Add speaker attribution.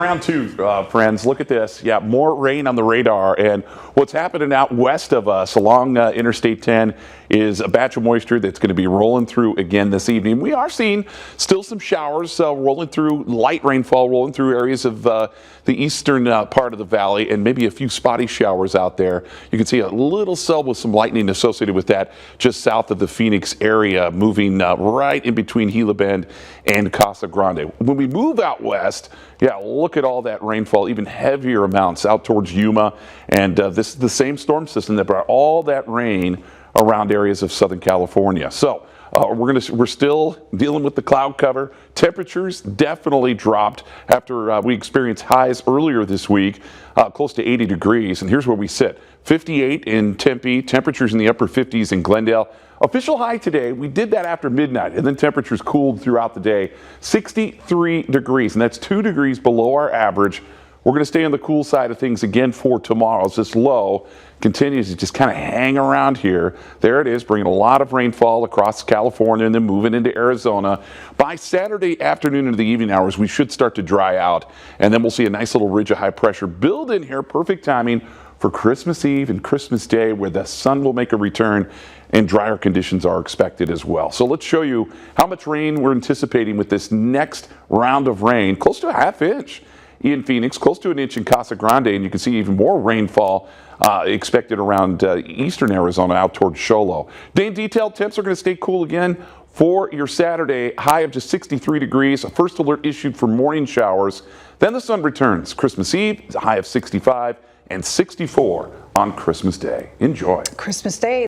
Speaker 1: Round two, friends, look at this. Yeah, more rain on the radar. And what's happening out west of us along Interstate 10 is a batch of moisture that's going to be rolling through again this evening. We are seeing still some showers rolling through, light rainfall rolling through areas of the eastern part of the valley, and maybe a few spotty showers out there. You can see a little cell with some lightning associated with that just south of the Phoenix area, moving right in between Gila Bend and Casa Grande. When we move out west, yeah, look at all that rainfall, even heavier amounts out towards Yuma. And this is the same storm system that brought all that rain around areas of Southern California. So we're still dealing with the cloud cover. Temperatures definitely dropped after we experienced highs earlier this week, close to 80 degrees. And here's where we sit. 58 in Tempe, temperatures in the upper 50s in Glendale. Official high today, we did that after midnight, and then temperatures cooled throughout the day. 63 degrees, and that's 2 degrees below our average. We're going to stay on the cool side of things again for tomorrow as this low continues to just kind of hang around here. There it is, bringing a lot of rainfall across California and then moving into Arizona. By Saturday afternoon into the evening hours, we should start to dry out, and then we'll see a nice little ridge of high pressure build in here. Perfect timing for Christmas Eve and Christmas Day, where the sun will make a return and drier conditions are expected as well. So let's show you how much rain we're anticipating with this next round of rain. Close to a ½ inch in Phoenix, close to an inch in Casa Grande, and you can see even more rainfall expected around eastern Arizona out towards Sholo. Day in detail, temps are going to stay cool again for your Saturday, high of just 63 degrees. A first alert issued for morning showers. Then the sun returns. Christmas Eve, a high of 65 and 64 on Christmas Day. Enjoy.
Speaker 2: Christmas Day.